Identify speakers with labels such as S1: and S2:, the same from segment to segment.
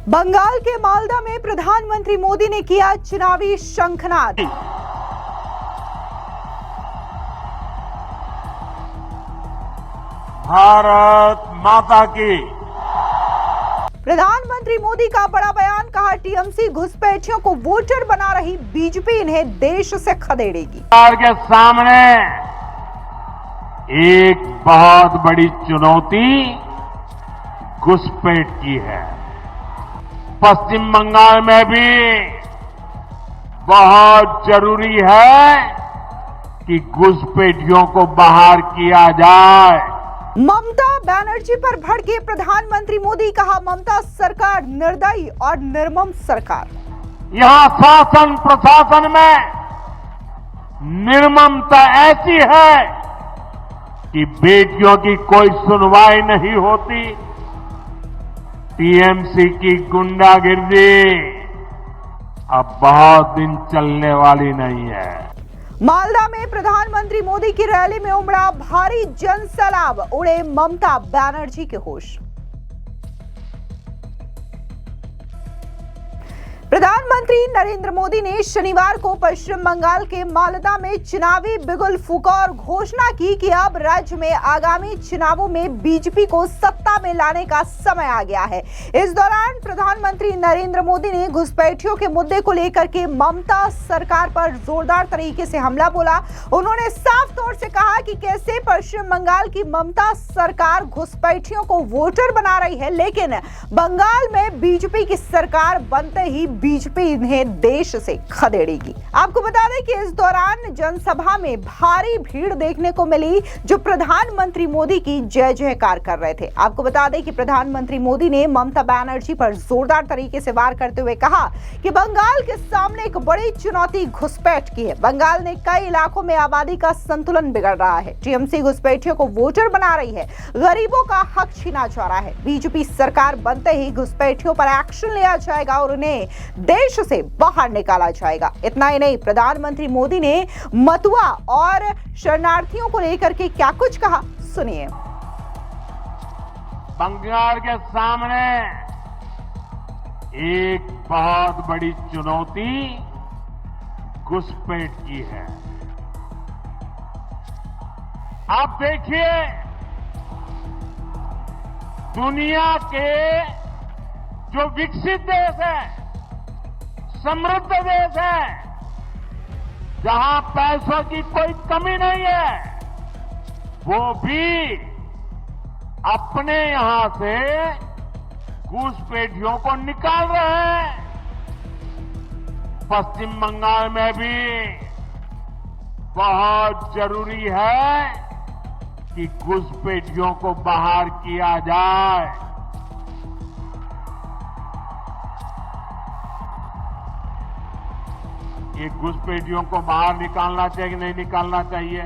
S1: बंगाल के मालदा में प्रधानमंत्री मोदी ने किया चुनावी शंखनाद।
S2: भारत माता की।
S1: प्रधानमंत्री मोदी का बड़ा बयान, कहा टीएमसी घुसपैठियों को वोटर बना रही बीजेपी इन्हें देश से खदेड़ेगी।
S2: सरकार के सामने एक बहुत बड़ी चुनौती घुसपैठ की है। पश्चिम बंगाल में भी बहुत जरूरी है कि घुसपैठियों को बाहर किया जाए।
S1: ममता बनर्जी पर भड़के प्रधानमंत्री मोदी, कहा ममता सरकार निर्दयी और निर्मम सरकार।
S2: यहां शासन प्रशासन में निर्ममता ऐसी है कि बेटियों की कोई सुनवाई नहीं होती। टीएमसी की गुंडागिर्दी अब बहुत दिन चलने वाली नहीं है।
S1: मालदा में प्रधानमंत्री मोदी की रैली में उमड़ा भारी जनसैलाब, उड़े ममता बनर्जी के होश। प्रधानमंत्री नरेंद्र मोदी ने शनिवार को पश्चिम बंगाल के मालदा में चुनावी बिगुल फूंका और घोषणा की कि अब राज्य में आगामी चुनावों में बीजेपी को सत्ता में लाने का समय आ गया है। इस दौरान प्रधानमंत्री नरेंद्र मोदी ने घुसपैठियों के मुद्दे को लेकर के ममता सरकार पर जोरदार तरीके से हमला बोला। उन्होंने साफ तौर से कहा कि कैसे पश्चिम बंगाल की ममता सरकार घुसपैठियों को वोटर बना रही है, लेकिन बंगाल में बीजेपी की सरकार बनते ही बीजेपी इन्हें देश से खदेड़ेगी। आपको बता दें कि इस दौरान जनसभा में भारी भीड़ देखने को मिली जो प्रधानमंत्री मोदी की जय जयकार कर रहे थे। आपको बता दें कि प्रधानमंत्री मोदी ने ममता बनर्जी पर जोरदार तरीके से वार करते हुए कहा कि बंगाल के सामने एक बड़ी चुनौती घुसपैठ की है। बंगाल ने कई इलाकों में आबादी का संतुलन बिगड़ रहा है। टीएमसी घुसपैठियों को वोटर बना रही है, गरीबों का हक छीना चाह रहा है। बीजेपी सरकार बनते ही घुसपैठियों पर एक्शन लिया जाएगा और उन्हें देश से बाहर निकाला जाएगा। इतना ही नहीं, प्रधानमंत्री मोदी ने मतुआ और शरणार्थियों को लेकर के क्या कुछ कहा, सुनिए।
S2: बंगाल के सामने एक बहुत बड़ी चुनौती घुसपैठ की है। आप देखिए, दुनिया के जो विकसित देश है, समृद्ध देश है, जहां पैसों की कोई कमी नहीं है, वो भी अपने यहां से घुसपैठियों को निकाल रहे हैं। पश्चिम बंगाल में भी बहुत जरूरी है कि घुसपैठियों को बाहर किया जाए। ये घुसपैठियों को बाहर निकालना चाहिए कि नहीं निकालना चाहिए?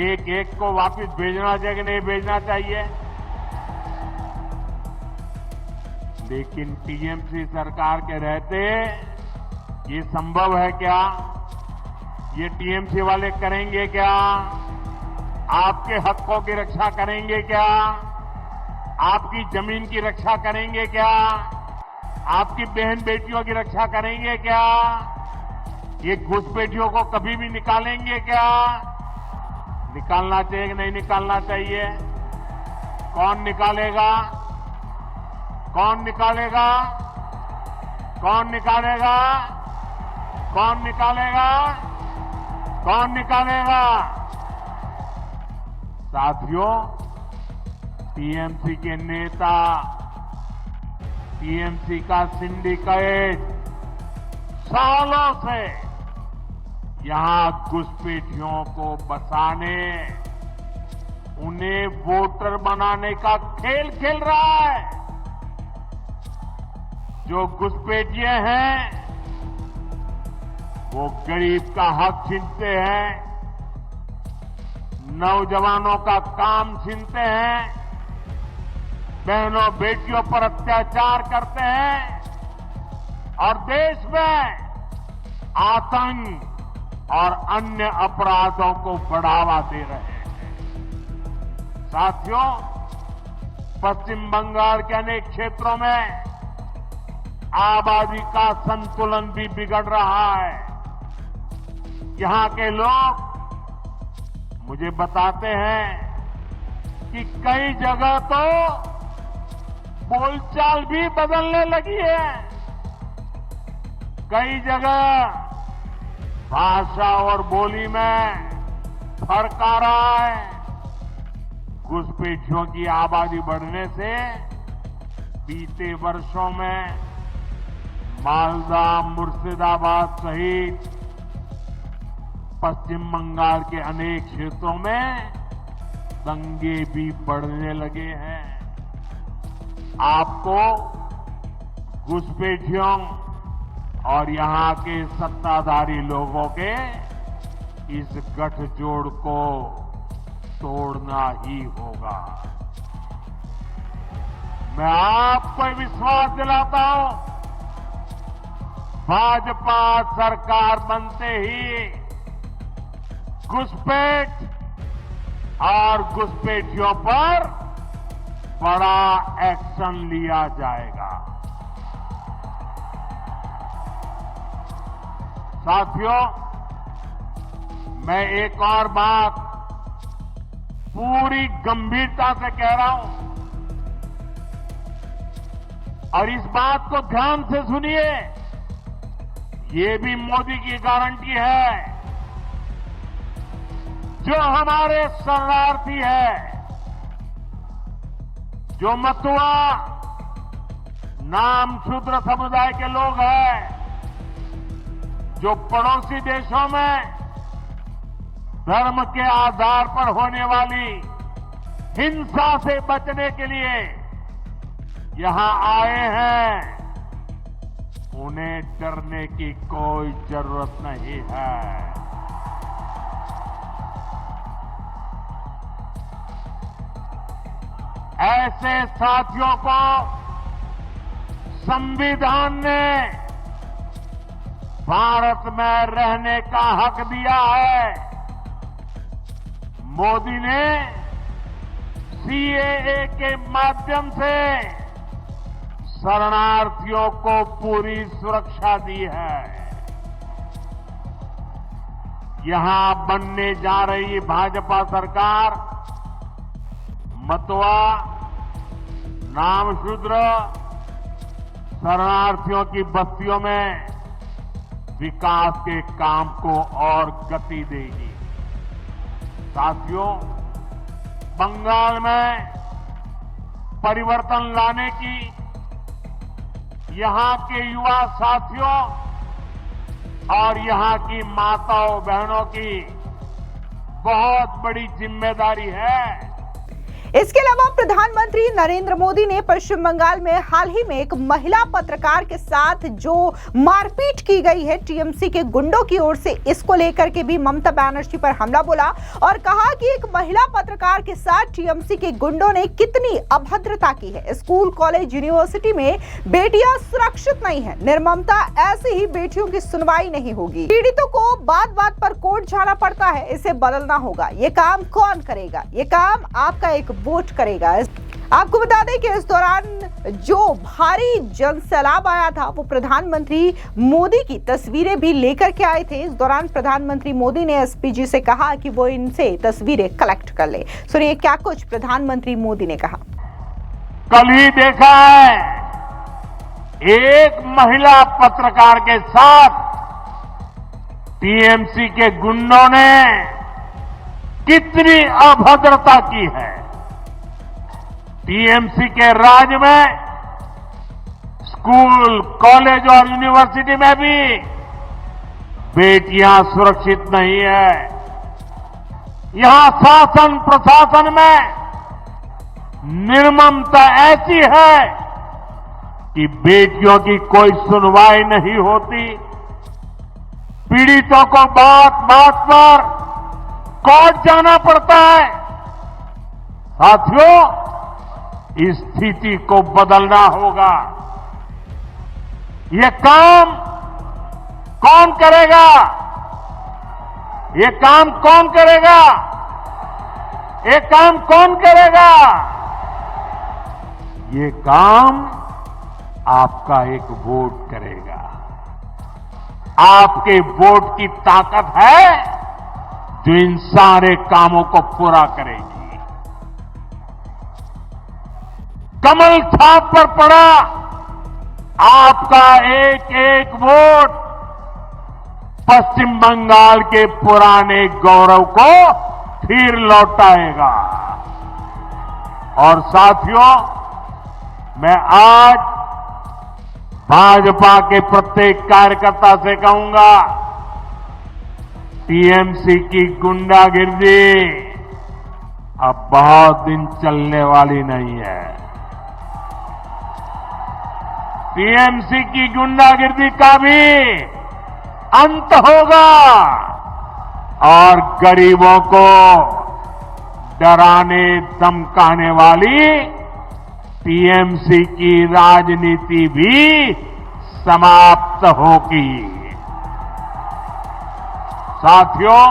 S2: एक एक को वापस भेजना चाहिए कि नहीं भेजना चाहिए? लेकिन टीएमसी सरकार के रहते ये संभव है क्या? ये टीएमसी वाले करेंगे क्या? आपके हकों की रक्षा करेंगे क्या? आपकी जमीन की रक्षा करेंगे क्या? आपकी बहन बेटियों की रक्षा करेंगे क्या? ये घुसपैठियों को कभी भी निकालेंगे क्या? निकालना चाहिए कि नहीं निकालना चाहिए? कौन निकालेगा? कौन निकालेगा? कौन निकालेगा? कौन निकालेगा? कौन निकालेगा? साथियों, टीएमसी के नेता, टीएमसी का सिंडिकेट सालों से यहां घुसपैठियों को बसाने, उन्हें वोटर बनाने का खेल खेल रहा है। जो घुसपैठिए हैं वो गरीब का हक छीनते हैं, नौजवानों का काम छीनते हैं, बहनों बेटियों पर अत्याचार करते हैं और देश में आतंक और अन्य अपराधों को बढ़ावा दे रहे हैं। साथियों, पश्चिम बंगाल के अनेक क्षेत्रों में आबादी का संतुलन भी बिगड़ रहा है। यहां के लोग मुझे बताते हैं कि कई जगह तो बोलचाल भी बदलने लगी है। कई जगह भाषा और बोली में फर्क आ रहा है। घुसपैठियों की आबादी बढ़ने से बीते वर्षों में मालदा, मुर्शिदाबाद सहित पश्चिम बंगाल के अनेक क्षेत्रों में दंगे भी बढ़ने लगे हैं। आपको घुसपैठियों और यहां के सत्ताधारी लोगों के इस गठजोड़ को तोड़ना ही होगा। मैं आपको विश्वास दिलाता हूं, भाजपा सरकार बनते ही घुसपैठ और घुसपैठियों पर बड़ा एक्शन लिया जाएगा। साथियों, मैं एक और बात पूरी गंभीरता से कह रहा हूं और इस बात को ध्यान से सुनिए। ये भी मोदी की गारंटी है। जो हमारे शरणार्थी है, जो मतुआ नाम शूद्र समुदाय के लोग हैं, जो पड़ोसी देशों में धर्म के आधार पर होने वाली हिंसा से बचने के लिए यहां आए हैं, उन्हें डरने की कोई जरूरत नहीं है। ऐसे साथियों को संविधान ने भारत में रहने का हक दिया है। मोदी ने सीएए के माध्यम से शरणार्थियों को पूरी सुरक्षा दी है। यहां बनने जा रही भाजपा सरकार मतुआ, नामशूद्र, शरणार्थियों की बस्तियों में विकास के काम को और गति देगी। साथियों, बंगाल में परिवर्तन लाने की यहां के युवा साथियों और यहां की माताओं बहनों की बहुत बड़ी जिम्मेदारी है।
S1: इसके अलावा प्रधानमंत्री नरेंद्र मोदी ने पश्चिम बंगाल में हाल ही में एक महिला पत्रकार के साथ जो मारपीट की गई है टीएमसी के गुंडों की ओर से, इसको लेकर के भी ममता बनर्जी पर हमला बोला और कहा कि एक महिला पत्रकार के साथ टीएमसी के गुंडों ने कितनी अभद्रता की है। स्कूल, कॉलेज, यूनिवर्सिटी में बेटियां सुरक्षित नहीं है। निर्ममता, ऐसी ही बेटियों की सुनवाई नहीं होगी। पीड़ितों को बात बात पर कोर्ट जाना पड़ता है, इसे बदलना होगा। ये काम कौन करेगा? ये काम आपका एक वोट करेगा। आपको बता दें कि इस दौरान जो भारी जनसैलाब आया था वो प्रधानमंत्री मोदी की तस्वीरें भी लेकर के आए थे। इस दौरान प्रधानमंत्री मोदी ने एसपीजी से कहा कि वो इनसे तस्वीरें कलेक्ट कर ले। सुनिए क्या कुछ प्रधानमंत्री मोदी ने कहा।
S2: कल ही देखा है, एक महिला पत्रकार के साथ टीएमसी के गुंडों ने कितनी अभद्रता की है। टीएमसी के राज में स्कूल, कॉलेज और यूनिवर्सिटी में भी बेटियां सुरक्षित नहीं है। यहां शासन प्रशासन में निर्ममता ऐसी है कि बेटियों की कोई सुनवाई नहीं होती। पीड़ितों को बात बात पर कोर्ट जाना पड़ता है। साथियों, इस स्थिति को बदलना होगा। ये काम कौन करेगा? ये काम कौन करेगा? ये काम कौन करेगा? ये काम आपका एक वोट करेगा। आपके वोट की ताकत है जो इन सारे कामों को पूरा करेगी। कमल छाप पर पड़ा आपका एक एक वोट पश्चिम बंगाल के पुराने गौरव को फिर लौटाएगा। और साथियों, मैं आज भाजपा के प्रत्येक कार्यकर्ता से कहूंगा, टीएमसी की गुंडागिर्दी अब बहुत दिन चलने वाली नहीं है। टीएमसी की गुंडागिर्दी का भी अंत होगा और गरीबों को डराने धमकाने वाली टीएमसी की राजनीति भी समाप्त होगी। साथियों,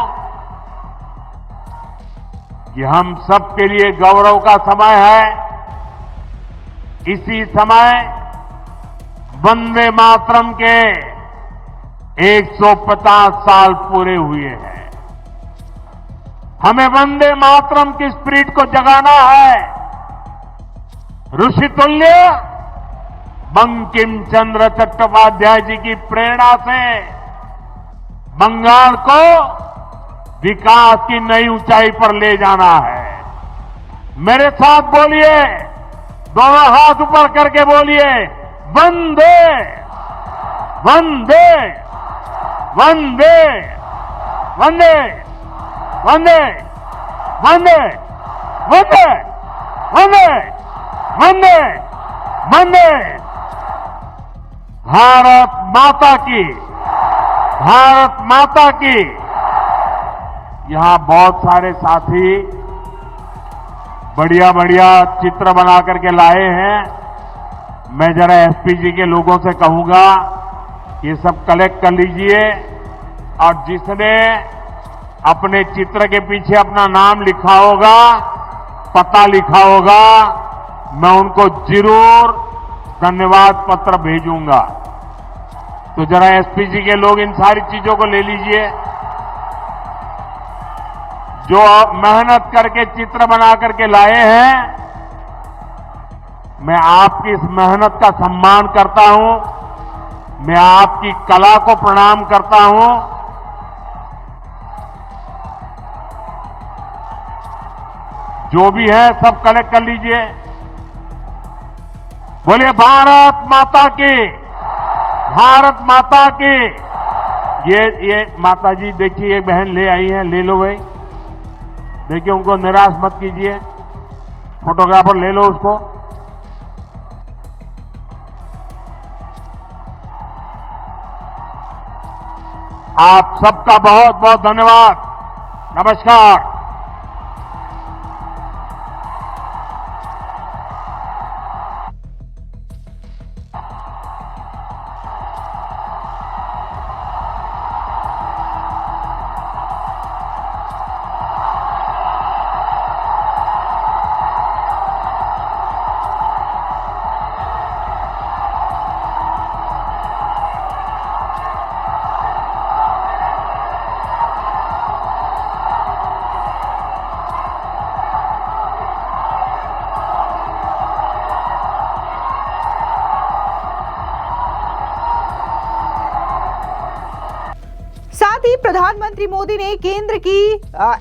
S2: ये हम सबके लिए गौरव का समय है। इसी समय वंदे मातरम के 150 साल पूरे हुए हैं। हमें वंदे मातरम की स्पिरिट को जगाना है। ऋषितुल्य बंकिम चंद्र चट्टोपाध्याय जी की प्रेरणा से बंगाल को विकास की नई ऊंचाई पर ले जाना है। मेरे साथ बोलिए, दोनों हाथ ऊपर करके बोलिए, वंदे वंदे वंदे वंदे वंदे वंदे वंदे वंदे वंदे वंदे। भारत माता की, भारत माता की। यहां बहुत सारे साथी बढ़िया बढ़िया चित्र बना करके लाए हैं। मैं जरा एसपीजी के लोगों से कहूंगा ये सब कलेक्ट कर लीजिए और जिसने अपने चित्र के पीछे अपना नाम लिखा होगा, पता लिखा होगा, मैं उनको जरूर धन्यवाद पत्र भेजूंगा। तो जरा एसपीजी के लोग इन सारी चीजों को ले लीजिए। जो मेहनत करके चित्र बना करके लाए हैं, मैं आपकी इस मेहनत का सम्मान करता हूं। मैं आपकी कला को प्रणाम करता हूं। जो भी है सब कलेक्ट कर लीजिए। बोलिए भारत माता की, भारत माता की। ये माता जी देखिए, ये बहन ले आई है, ले लो भाई। देखिए, उनको निराश मत कीजिए। फोटोग्राफर ले लो उसको। आप सबका बहुत बहुत धन्यवाद। नमस्कार।
S1: साथ ही प्रधानमंत्री मोदी ने केंद्र की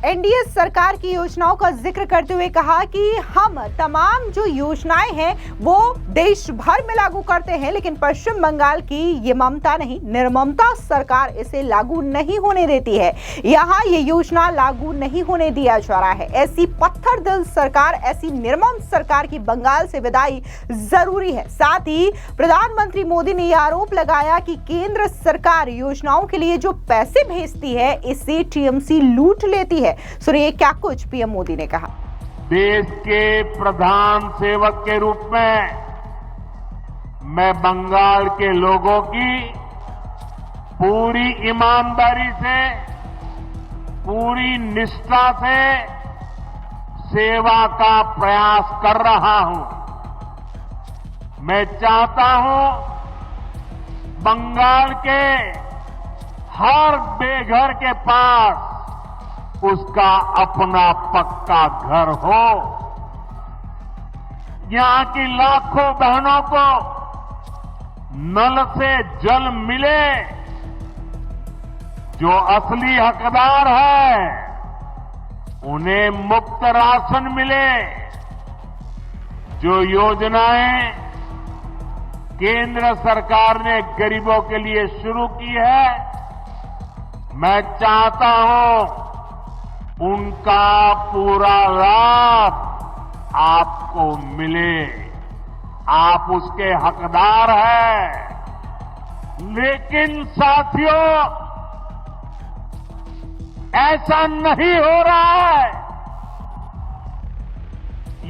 S1: एनडीए सरकार की योजनाओं का जिक्र करते हुए कहा कि हम तमाम जो योजनाएं हैं वो देश भर में लागू करते हैं, लेकिन पश्चिम बंगाल की ये ममता नहीं, निर्ममता सरकार इसे लागू नहीं होने देती है। यहाँ ये योजना लागू नहीं होने दिया जा रहा है। ऐसी पत्थर दिल सरकार, ऐसी निर्मम सरकार की बंगाल से विदाई जरूरी है। साथ ही प्रधानमंत्री मोदी ने यह आरोप लगाया कि केंद्र सरकार योजनाओं के लिए जो पैसे भेजती है इसे टीएमसी लूट लेती है। सुनिए क्या कुछ पीएम मोदी ने कहा।
S2: देश के प्रधान सेवक के रूप में मैं बंगाल के लोगों की पूरी ईमानदारी से, पूरी निष्ठा से सेवा का प्रयास कर रहा हूं। मैं चाहता हूं बंगाल के हर बेघर के पास उसका अपना पक्का घर हो। यहां की लाखों बहनों को नल से जल मिले। जो असली हकदार है उन्हें मुफ्त राशन मिले। जो योजनाएं केंद्र सरकार ने गरीबों के लिए शुरू की है, मैं चाहता हूं उनका पूरा लाभ आपको मिले। आप उसके हकदार हैं। लेकिन साथियों, ऐसा नहीं हो रहा है।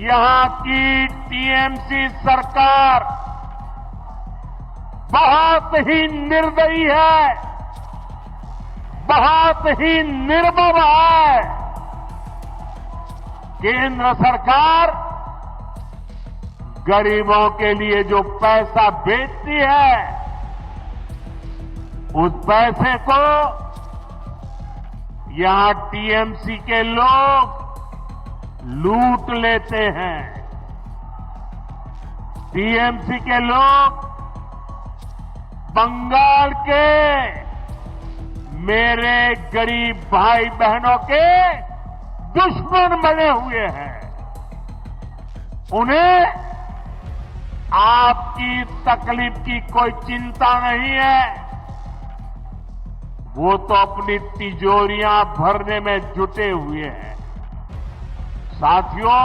S2: यहां की टीएमसी सरकार बहुत ही निर्दयी है, बहुत ही निर्मम है। केंद्र सरकार गरीबों के लिए जो पैसा बेचती है, उस पैसे को यहां टीएमसी के लोग लूट लेते हैं। टीएमसी के लोग बंगाल के मेरे गरीब भाई बहनों के दुश्मन बने हुए हैं। उन्हें आपकी तकलीफ की कोई चिंता नहीं है। वो तो अपनी तिजोरियां भरने में जुटे हुए हैं। साथियों,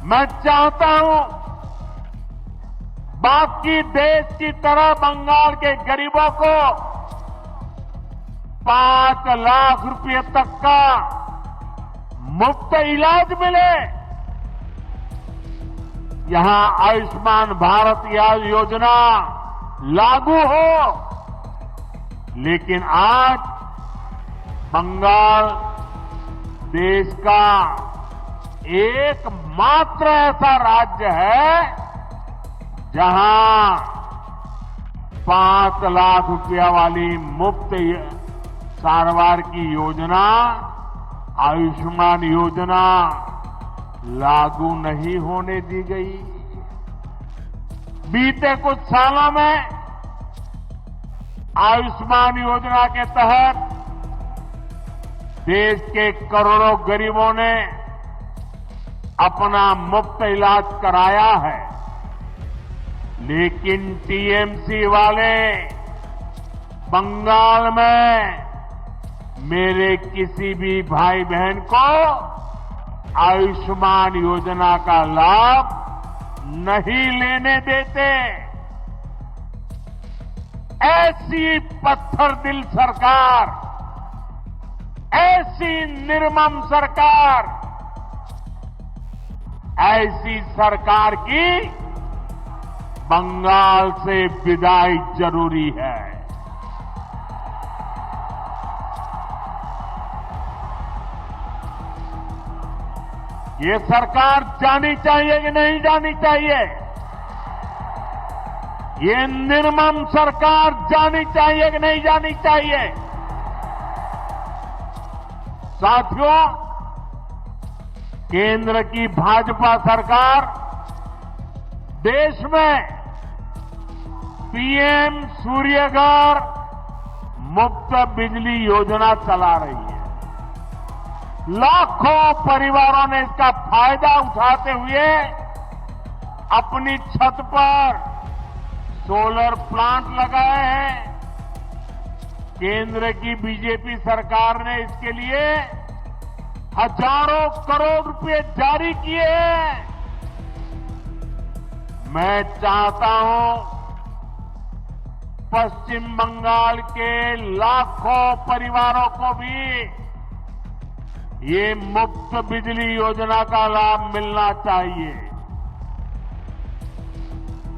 S2: मैं चाहता हूं बाकी देश की तरह बंगाल के गरीबों को 5 लाख रुपए तक का मुफ्त इलाज मिले। यहां आयुष्मान भारत योजना लागू हो। लेकिन आज बंगाल देश का एकमात्र ऐसा राज्य है जहां 5 लाख रुपया वाली मुफ्त सारवार की योजना, आयुष्मान योजना लागू नहीं होने दी गई। बीते कुछ सालों में आयुष्मान योजना के तहत देश के करोड़ों गरीबों ने अपना मुफ्त इलाज कराया है। लेकिन टीएमसी वाले बंगाल में मेरे किसी भी भाई बहन को आयुष्मान योजना का लाभ नहीं लेने देते। ऐसी पत्थर दिल सरकार, ऐसी निर्मम सरकार, ऐसी सरकार की बंगाल से विदाई जरूरी है। ये सरकार जानी चाहिए कि नहीं जानी चाहिए? ये निर्मम सरकार जानी चाहिए कि नहीं जानी चाहिए? साथियों, केंद्र की भाजपा सरकार देश में पीएम सूर्यघर मुफ्त बिजली योजना चला रही है। लाखों परिवारों ने इसका फायदा उठाते हुए अपनी छत पर सोलर प्लांट लगाए हैं। केंद्र की बीजेपी सरकार ने इसके लिए हजारों करोड़ रुपए जारी किए हैं। मैं चाहता हूं पश्चिम बंगाल के लाखों परिवारों को भी ये मुफ्त बिजली योजना का लाभ मिलना चाहिए।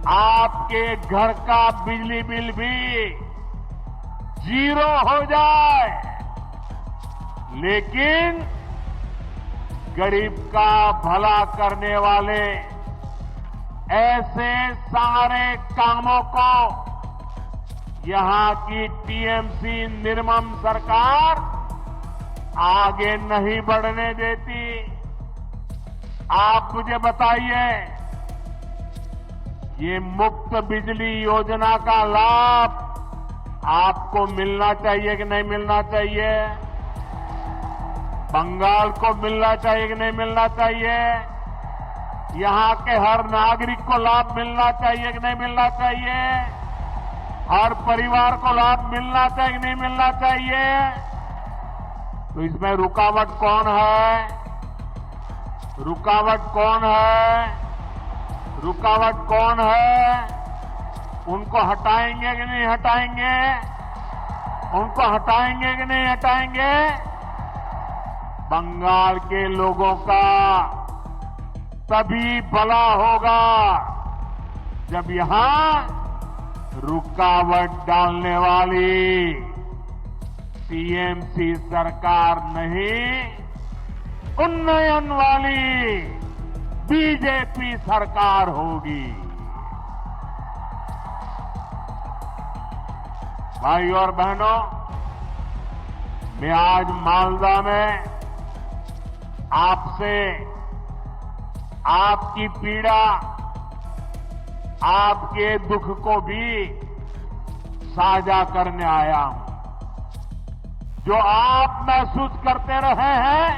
S2: आपके घर का बिजली बिल भी 0 हो जाए, लेकिन गरीब का भला करने वाले ऐसे सारे कामों को यहां की टीएमसी निर्मम सरकार आगे नहीं बढ़ने देती। आप मुझे बताइए, ये मुफ्त बिजली योजना का लाभ आपको मिलना चाहिए कि नहीं मिलना चाहिए? बंगाल को मिलना चाहिए कि नहीं मिलना चाहिए? यहां के हर नागरिक को लाभ मिलना चाहिए कि नहीं मिलना चाहिए? हर परिवार को लाभ मिलना चाहिए कि नहीं मिलना चाहिए? तो इसमें रुकावट कौन है? रुकावट कौन है? रुकावट कौन है? उनको हटाएंगे कि नहीं हटाएंगे? उनको हटाएंगे कि नहीं हटाएंगे? बंगाल के लोगों का तभी भला होगा जब यहां रुकावट डालने वाली टीएमसी सरकार नहीं, उन्नयन वाली बीजेपी सरकार होगी। भाई और बहनों, मैं आज मालदा में आपसे आपकी पीड़ा, आपके दुख को भी साझा करने आया हूं। जो आप महसूस करते रहे हैं,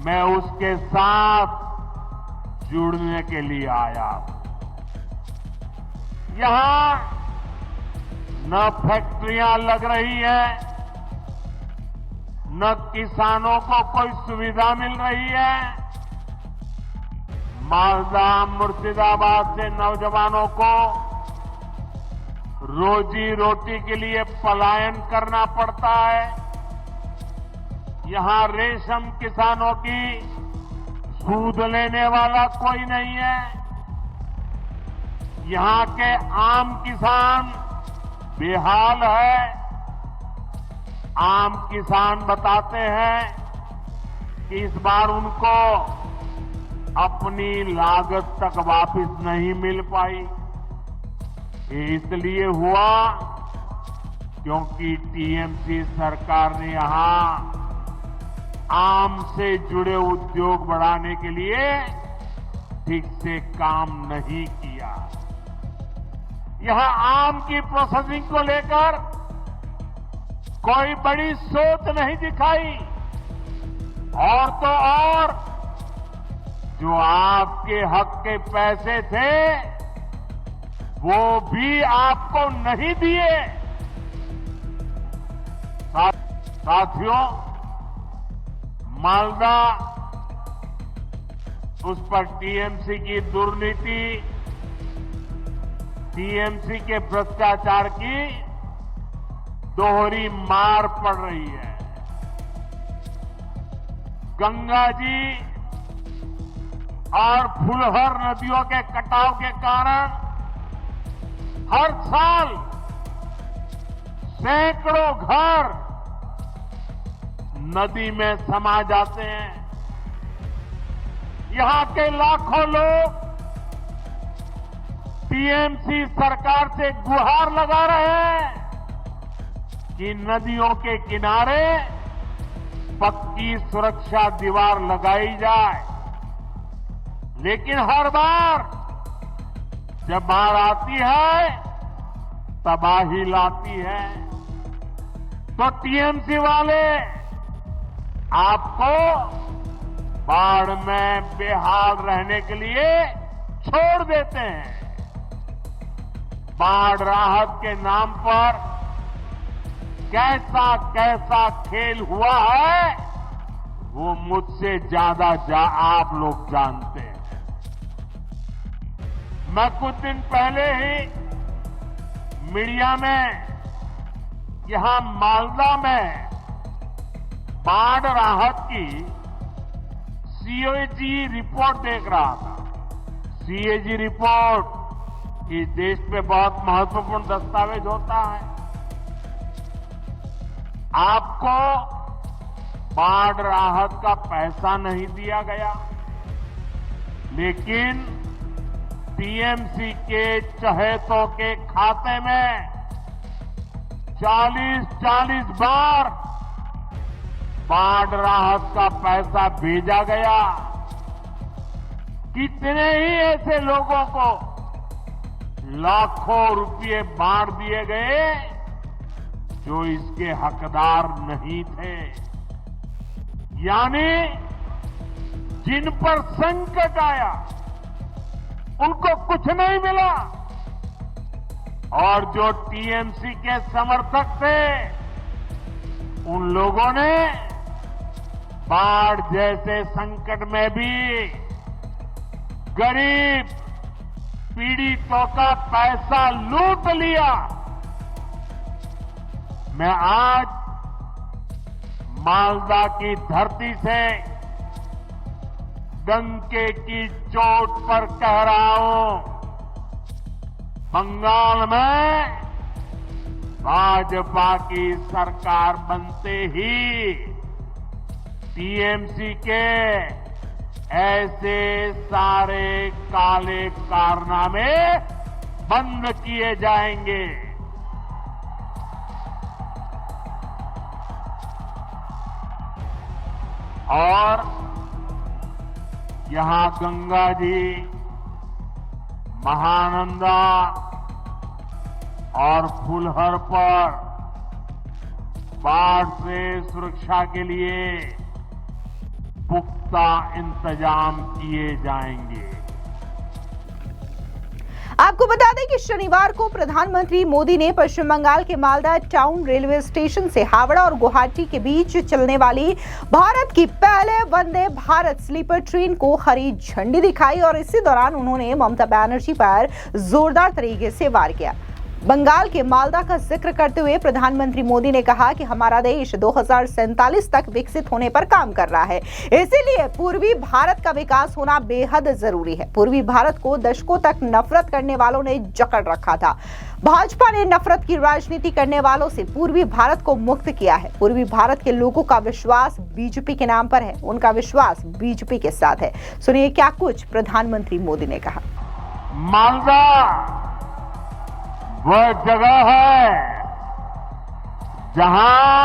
S2: मैं उसके साथ जुड़ने के लिए आया हूं। यहां न फैक्ट्रियां लग रही है, न किसानों को कोई सुविधा मिल रही है। मालदा मुर्शिदाबाद से नौजवानों को रोजी रोटी के लिए पलायन करना पड़ता है। यहां रेशम किसानों की सूद लेने वाला कोई नहीं है। यहां के आम किसान बेहाल है। आम किसान बताते हैं कि इस बार उनको अपनी लागत तक वापस नहीं मिल पाई। ये इसलिए हुआ क्योंकि टीएमसी सरकार ने यहां आम से जुड़े उद्योग बढ़ाने के लिए ठीक से काम नहीं किया। यहां आम की प्रोसेसिंग को लेकर कोई बड़ी सोच नहीं दिखाई। और तो और जो आपके हक के पैसे थे वो भी आपको नहीं दिए। साथियों, मालदा उस पर टीएमसी की दुर्नीति, टीएमसी के भ्रष्टाचार की दोहरी मार पड़ रही है। गंगा जी और फुलहर नदियों के कटाव के कारण हर साल सैकड़ों घर नदी में समा जाते हैं। यहां के लाखों लोग टीएमसी सरकार से गुहार लगा रहे हैं कि नदियों के किनारे पक्की सुरक्षा दीवार लगाई जाए। लेकिन हर बार जब बाढ़ आती है तबाही लाती है। तो टीएमसी वाले आपको बाढ़ में बेहाल रहने के लिए छोड़ देते हैं। बाढ़ राहत के नाम पर कैसा कैसा खेल हुआ है वो मुझसे ज्यादा आप लोग जानते हैं। मैं कुछ दिन पहले ही मीडिया में यहां मालदा में बाढ़ राहत की सीएजी रिपोर्ट देख रहा था। सीएजी रिपोर्ट इस देश में बहुत महत्वपूर्ण दस्तावेज होता है। आपको बाढ़ राहत का पैसा नहीं दिया गया, लेकिन टीएमसी के चहेतों के खाते में 40-40 बार बाढ़ राहत का पैसा भेजा गया। कितने ही ऐसे लोगों को लाखों रुपए बांट दिए गए जो इसके हकदार नहीं थे। यानी जिन पर संकट आया उनको कुछ नहीं मिला और जो टीएमसी के समर्थक थे उन लोगों ने बाढ़ जैसे संकट में भी गरीब पीड़ितों का पैसा लूट लिया। मैं आज मालदा की धरती से डंके की चोट पर कह रहा हूं, बंगाल में भाजपा की सरकार बनते ही टीएमसी के ऐसे सारे काले कारनामे बंद किए जाएंगे। और यहां गंगा जी, महानंदा और फुलहर पर बाढ़ से सुरक्षा के लिए पुख्ता इंतजाम किए जाएंगे।
S1: आपको बता दें कि शनिवार को प्रधानमंत्री मोदी ने पश्चिम बंगाल के मालदा टाउन रेलवे स्टेशन से हावड़ा और गुवाहाटी के बीच चलने वाली भारत की पहले वंदे भारत स्लीपर ट्रेन को हरी झंडी दिखाई और इसी दौरान उन्होंने ममता बनर्जी पर जोरदार तरीके से वार किया। बंगाल के मालदा का जिक्र करते हुए प्रधानमंत्री मोदी ने कहा कि हमारा देश 2047 तक विकसित होने पर काम कर रहा है, इसीलिए पूर्वी भारत का विकास होना बेहद जरूरी है। पूर्वी भारत को दशकों तक नफरत करने वालों ने जकड़ रखा था। भाजपा ने नफरत की राजनीति करने वालों से पूर्वी भारत को मुक्त किया है। पूर्वी भारत के लोगों का विश्वास बीजेपी के नाम पर है, उनका विश्वास बीजेपी के साथ है। सुनिए क्या कुछ प्रधानमंत्री मोदी ने कहा।
S2: मालदा वह जगह है जहां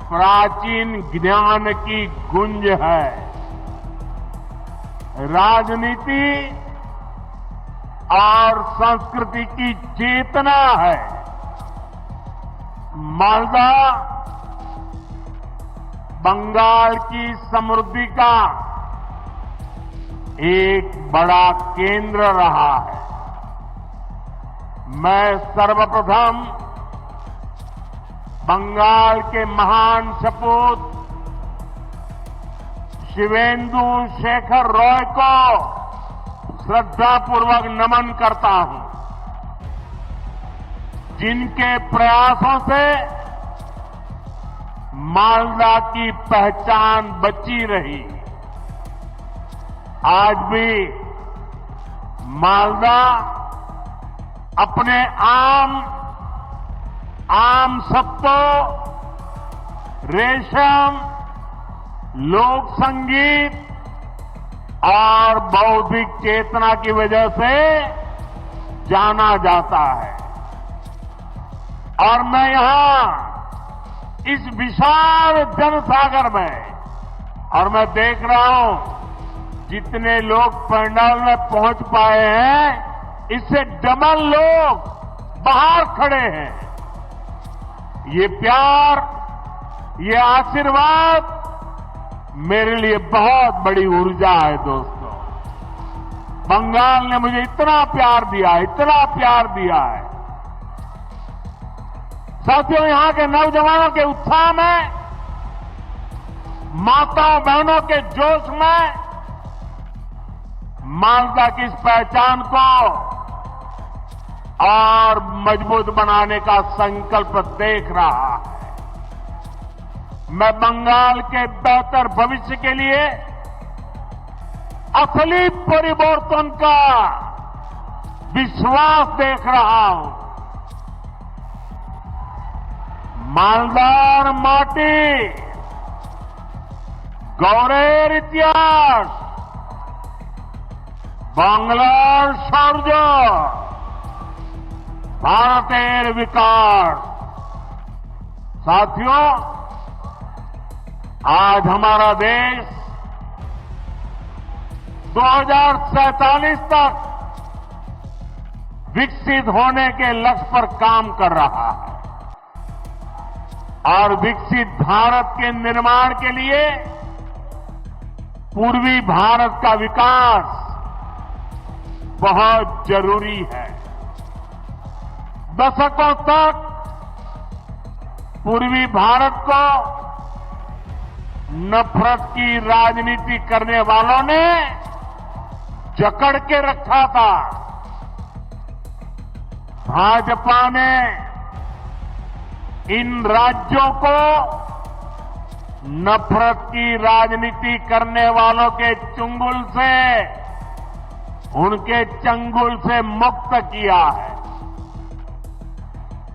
S2: प्राचीन ज्ञान की गुंज है, राजनीति और संस्कृति की चेतना है। मालदा बंगाल की समृद्धि का एक बड़ा केंद्र रहा है। मैं सर्वप्रथम बंगाल के महान सपूत शिवेंदु शेखर रॉय को श्रद्धापूर्वक नमन करता हूं, जिनके प्रयासों से मालदा की पहचान बची रही। आज भी मालदा अपने आम सत्तों, रेशम, लोक संगीत और बौद्धिक चेतना की वजह से जाना जाता है। और मैं यहां इस विशाल जनसागर में, और मैं देख रहा हूं जितने लोग पंडाल में पहुंच पाए हैं, इससे डबल लोग बाहर खड़े हैं। ये प्यार, ये आशीर्वाद मेरे लिए बहुत बड़ी ऊर्जा है। दोस्तों, बंगाल ने मुझे इतना प्यार दिया, इतना प्यार दिया है। साथियों, यहां के नौजवानों के उत्साह में, माताओं बहनों के जोश में मालदा की इस पहचान को और मजबूत बनाने का संकल्प देख रहा है। मैं बंगाल के बेहतर भविष्य के लिए असली परिवर्तन का विश्वास देख रहा हूं। मालदार माटी, गौरेर इतिहास, বাংলার সূর্য भारतेर विकास। साथियों, आज हमारा देश 2047 तक विकसित होने के लक्ष्य पर काम कर रहा है और विकसित भारत के निर्माण के लिए पूर्वी भारत का विकास बहुत जरूरी है। दशकों तक पूर्वी भारत को नफरत की राजनीति करने वालों ने जकड़ के रखा था। भाजपा ने इन राज्यों को नफरत की राजनीति करने वालों के चंगुल से, उनके चंगुल से मुक्त किया है।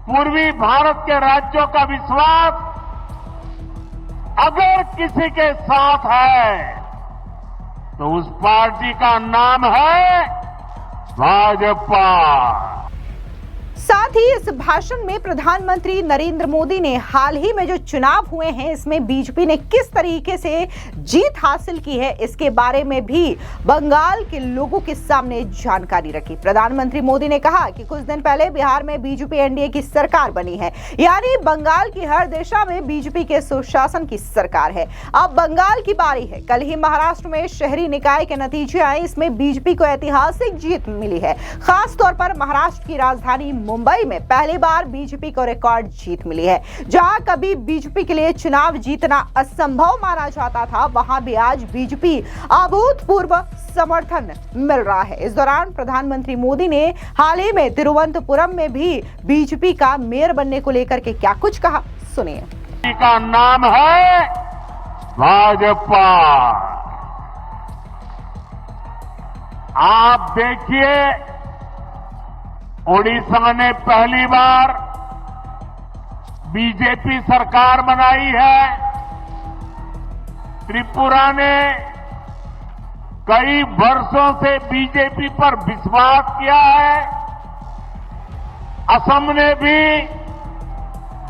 S2: पूर्वी भारत के राज्यों का विश्वास अगर किसी के साथ है तो उस पार्टी का नाम है भाजपा।
S1: साथ ही इस भाषण में प्रधानमंत्री नरेंद्र मोदी ने हाल ही में जो चुनाव हुए हैं इसमें बीजेपी ने किस तरीके से जीत हासिल की है इसके बारे में भी बंगाल के लोगों के सामने जानकारी रखी। प्रधानमंत्री मोदी ने कहा कि कुछ दिन पहले बिहार में बीजेपी एनडीए की सरकार बनी है, यानी बंगाल की हर दिशा में बीजेपी के सुशासन की सरकार है। अब बंगाल की बारी है। कल ही महाराष्ट्र में शहरी निकाय के नतीजे आए, इसमें बीजेपी को ऐतिहासिक जीत मिली है। खास तौर पर महाराष्ट्र की राजधानी मुंबई में पहली बार बीजेपी को रिकॉर्ड जीत मिली है। जहां कभी बीजेपी के लिए चुनाव जीतना असंभव माना जाता था, वहां भी आज बीजेपी अभूतपूर्व समर्थन मिल रहा है। इस दौरान प्रधानमंत्री मोदी ने हाल ही में तिरुवनंतपुरम में भी बीजेपी का मेयर बनने को लेकर के क्या कुछ कहा, सुनिए।
S2: का नाम है भाजपा। आप देखिए, ओडिशा ने पहली बार बीजेपी सरकार बनाई है। त्रिपुरा ने कई वर्षों से बीजेपी पर विश्वास किया है। असम ने भी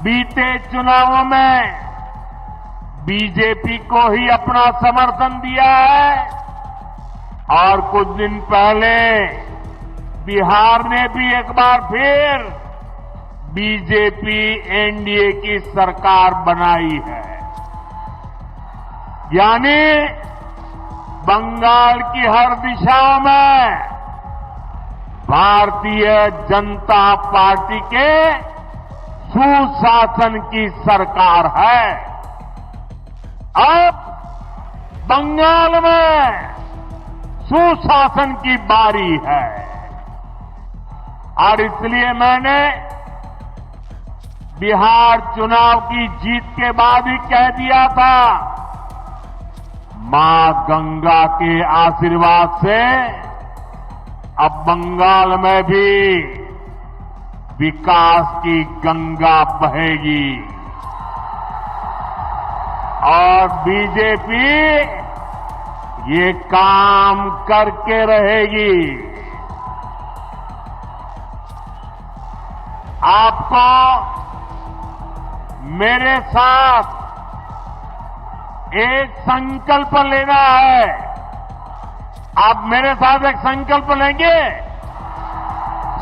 S2: बीते चुनावों में बीजेपी को ही अपना समर्थन दिया है और कुछ दिन पहले बिहार ने भी एक बार फिर बीजेपी एनडीए की सरकार बनाई है। यानी बंगाल की हर दिशा में भारतीय जनता पार्टी के सुशासन की सरकार है। अब बंगाल में सुशासन की बारी है और इसलिए मैंने बिहार चुनाव की जीत के बाद ही कह दिया था, मां गंगा के आशीर्वाद से अब बंगाल में भी विकास की गंगा बहेगी और बीजेपी ये काम करके रहेगी। आपको मेरे साथ एक संकल्प लेना है। आप मेरे साथ एक संकल्प लेंगे?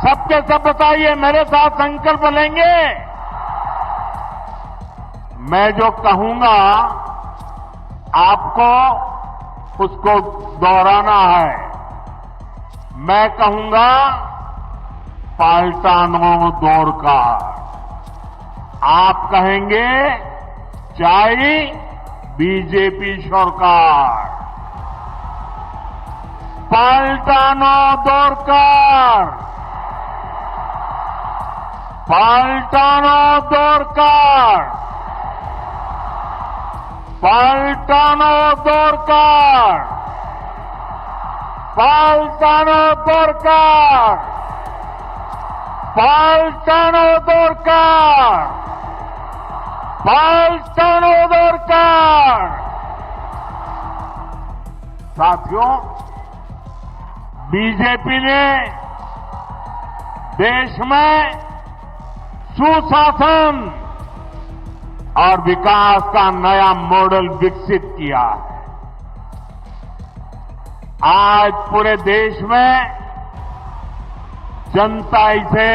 S2: सबके सब बताइए, मेरे साथ संकल्प लेंगे? मैं जो कहूंगा आपको उसको दोहराना है। मैं कहूंगा पाल्टानो दोरकार, आप कहेंगे चाय बीजेपी सरकार। पाल्टानो दोरकार, पाल्टानो दोरकार, पाल्टानो दोरकार, पाल्टानो दोरकार, पाल्टानो दोरकार, पाल्टानो दोरकार। साथियों, बीजेपी ने देश में सुशासन और विकास का नया मॉडल विकसित किया है। आज पूरे देश में जनता इसे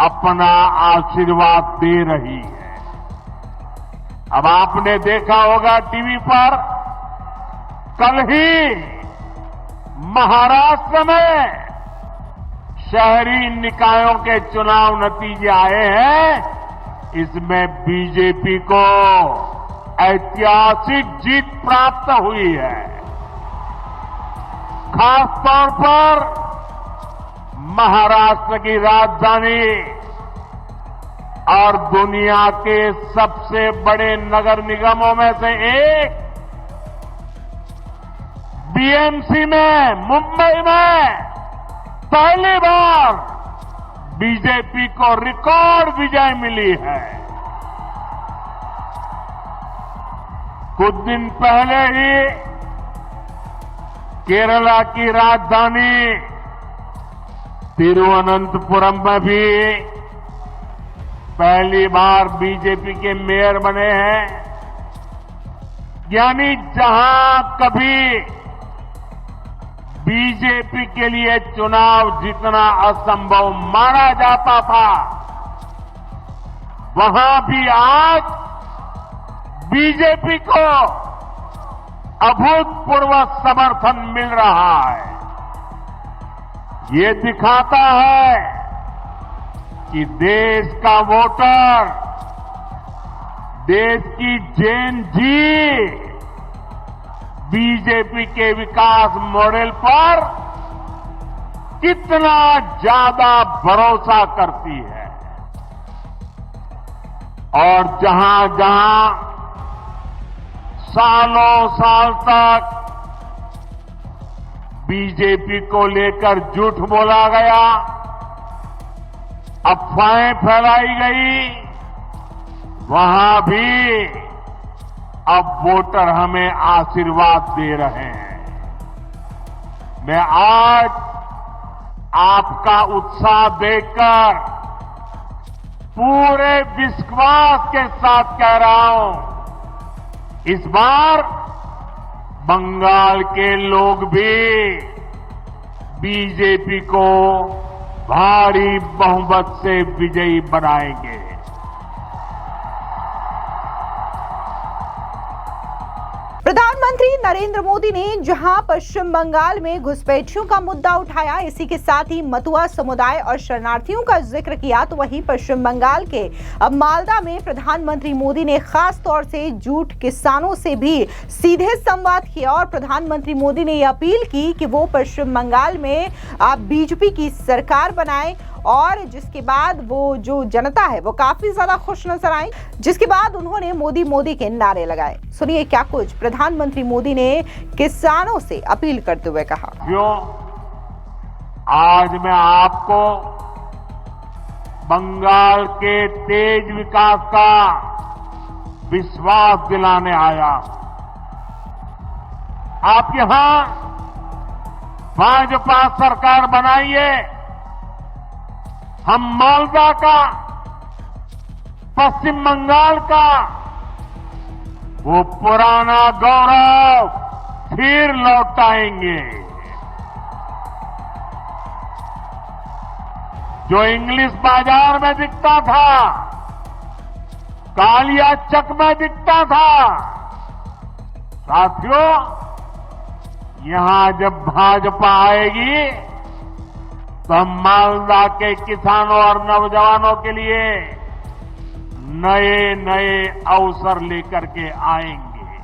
S2: अपना आशीर्वाद दे रही है। अब आपने देखा होगा टीवी पर, कल ही महाराष्ट्र में शहरी निकायों के चुनाव नतीजे आए हैं। इसमें बीजेपी को ऐतिहासिक जीत प्राप्त हुई है। खास तौर पर महाराष्ट्र की राजधानी और दुनिया के सबसे बड़े नगर निगमों में से एक बीएमसी में, मुंबई में पहली बार बीजेपी को रिकॉर्ड विजय मिली है। कुछ दिन पहले ही केरला की राजधानी तिरुवनंतपुरम में भी पहली बार बीजेपी के मेयर बने हैं। यानी जहां कभी बीजेपी के लिए चुनाव जीतना असंभव माना जाता था, वहां भी आज बीजेपी को अभूतपूर्व समर्थन मिल रहा है। ये दिखाता है कि देश का वोटर, देश की जेन जी बीजेपी के विकास मॉडल पर कितना ज्यादा भरोसा करती है। और जहां जहां सालों साल तक बीजेपी को लेकर झूठ बोला गया, अफवाहें फैलाई गई, वहां भी अब वोटर हमें आशीर्वाद दे रहे हैं। मैं आज आपका उत्साह देखकर पूरे विश्वास के साथ कह रहा हूं, इस बार बंगाल के लोग भी बीजेपी को भारी बहुमत से विजयी बनाएंगे।
S1: प्रधानमंत्री नरेंद्र मोदी ने जहां पश्चिम बंगाल में घुसपैठियों का मुद्दा उठाया, इसी के साथ ही मतुआ समुदाय और शरणार्थियों का जिक्र किया, तो वहीं पश्चिम बंगाल के अब मालदा में प्रधानमंत्री मोदी ने खास तौर से जूट किसानों से भी सीधे संवाद किया और प्रधानमंत्री मोदी ने यह अपील की कि वो पश्चिम बंगाल में बीजेपी की सरकार बनाए। और जिसके बाद वो जो जनता है वो काफी ज्यादा खुश नजर आई, जिसके बाद उन्होंने मोदी मोदी के नारे लगाए। सुनिए क्या कुछ प्रधानमंत्री मोदी ने किसानों से अपील करते हुए कहा।
S2: आज मैं आपको बंगाल के तेज विकास का विश्वास दिलाने आया। आप यहां भाजपा सरकार बनाइए, हम मालदा का, पश्चिम बंगाल का वो पुराना गौरव फिर लौटाएंगे। जो इंग्लिश बाजार में दिखता था, कालिया चक में दिखता था, साथियों यहां जब भाजपा आएगी तो हम मालदा के किसानों और नौजवानों के लिए नए नए अवसर लेकर के आएंगे।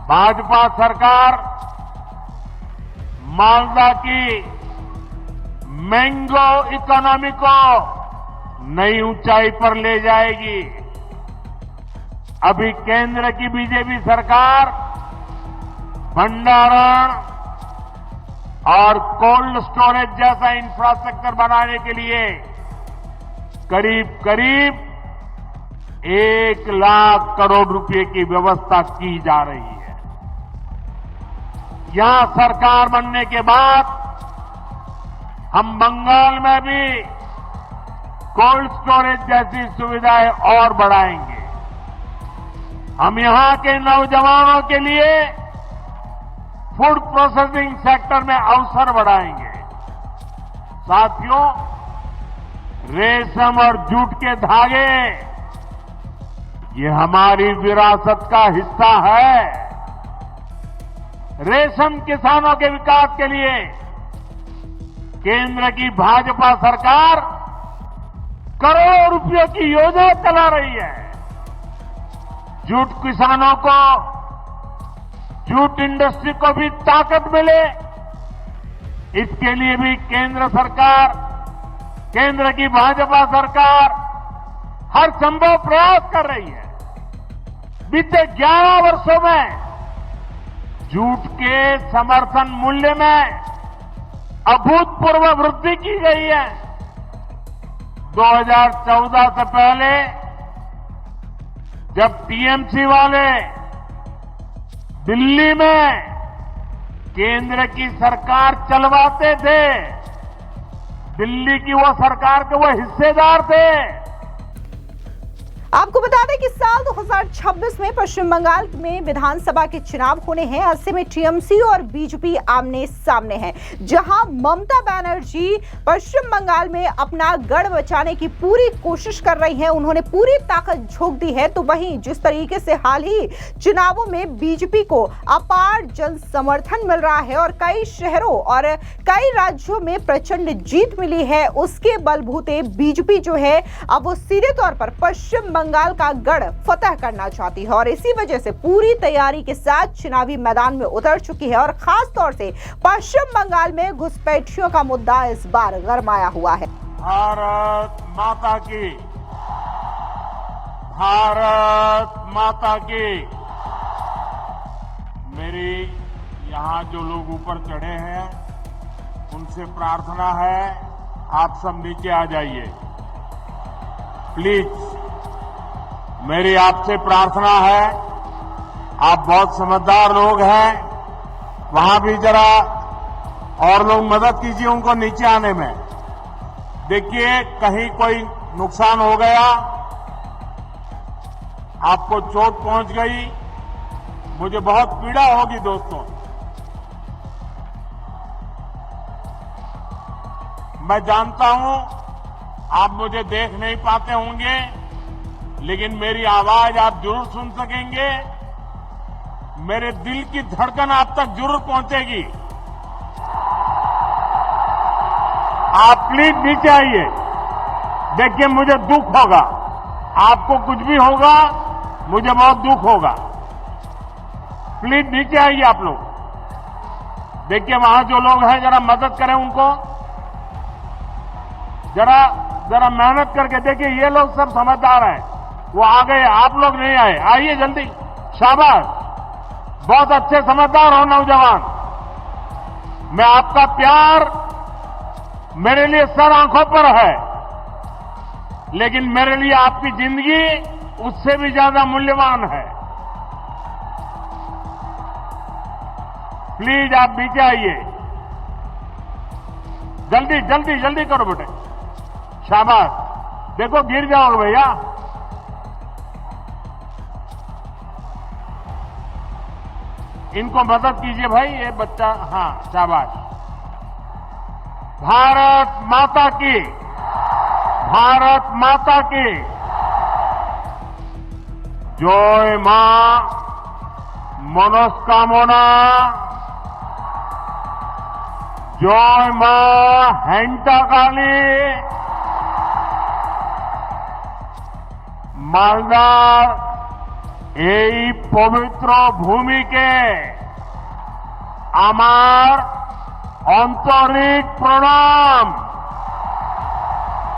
S2: भाजपा सरकार मालदा की मैंगो इकोनॉमी को नई ऊंचाई पर ले जाएगी। अभी केंद्र की बीजेपी सरकार भंडारण और कोल्ड स्टोरेज जैसा इंफ्रास्ट्रक्चर बनाने के लिए करीब करीब 1 लाख करोड़ रुपए की व्यवस्था की जा रही है। यहां सरकार बनने के बाद हम बंगाल में भी कोल्ड स्टोरेज जैसी सुविधाएं और बढ़ाएंगे। हम यहां के नौजवानों के लिए फूड प्रोसेसिंग सेक्टर में अवसर बढ़ाएंगे। साथियों, रेशम और जूट के धागे ये हमारी विरासत का हिस्सा है। रेशम किसानों के विकास के लिए केंद्र की भाजपा सरकार करोड़ों रुपयों की योजना चला रही है। जूट किसानों को, जूट इंडस्ट्री को भी ताकत मिले, इसके लिए भी केंद्र सरकार, केंद्र की भाजपा सरकार हर संभव प्रयास कर रही है। बीते 11 वर्षों में जूट के समर्थन मूल्य में अभूतपूर्व वृद्धि की गई है। 2014 से पहले जब टीएमसी वाले दिल्ली में केंद्र की सरकार चलवाते थे, दिल्ली की वो सरकार के वो हिस्सेदार थे।
S1: आपको बता दें कि साल 2026 में पश्चिम बंगाल में विधानसभा के चुनाव होने हैं। ऐसे में टीएमसी और बीजेपी आमने सामने हैं। जहां ममता बनर्जी पश्चिम बंगाल में अपना गढ़ बचाने की पूरी कोशिश कर रही हैं, उन्होंने पूरी ताकत झोंक दी है, तो वहीं जिस तरीके से हाल ही चुनावों में बीजेपी को अपार जन समर्थन मिल रहा है और कई शहरों और कई राज्यों में प्रचंड जीत मिली है, उसके बलबूते बीजेपी जो है अब वो सीधे तौर पर पश्चिम बंगाल का गढ़ फतह करना चाहती है और इसी वजह से पूरी तैयारी के साथ चुनावी मैदान में उतर चुकी है और खास तौर से पश्चिम बंगाल में घुसपैठियों का मुद्दा इस बार गरमाया हुआ है।
S2: भारत माता की, भारत माता की। मेरी यहां जो लोग ऊपर चढ़े हैं उनसे प्रार्थना है, आप सब नीचे आ जाइए प्लीज। मेरी आपसे प्रार्थना है, आप बहुत समझदार लोग हैं, वहां भी जरा और लोग मदद कीजिए उनको नीचे आने में। देखिए कहीं कोई नुकसान हो गया, आपको चोट पहुंच गई, मुझे बहुत पीड़ा होगी दोस्तों। मैं जानता हूं आप मुझे देख नहीं पाते होंगे, लेकिन मेरी आवाज आप जरूर सुन सकेंगे, मेरे दिल की धड़कन आप तक जरूर पहुंचेगी। आप प्लीज नीचे आइए। देखिए मुझे दुख होगा, आपको कुछ भी होगा, मुझे बहुत दुख होगा। प्लीज नीचे आइए आप लोग। देखिए वहां जो लोग हैं जरा मदद करें उनको, जरा मेहनत करके। देखिए ये लोग सब समझदार हैं, वो आ गए, आप लोग नहीं आए, आइए जल्दी। शाबाश, बहुत अच्छे समझदार हो नौजवान। मैं आपका प्यार मेरे लिए सर आंखों पर है, लेकिन मेरे लिए आपकी जिंदगी उससे भी ज्यादा मूल्यवान है। प्लीज आप नीचे आइए, जल्दी जल्दी जल्दी करो बेटे। शाबाश, देखो गिर जाओगे भैया। इनको मदद कीजिए भाई, ये बच्चा, हाँ शाबाश। भारत माता की, भारत माता की जय। मां मनस्कामना, जय मां हेंटाकाली। মালদার এই পবিত্র ভূমিকে আমার আন্তরিক প্রণাম।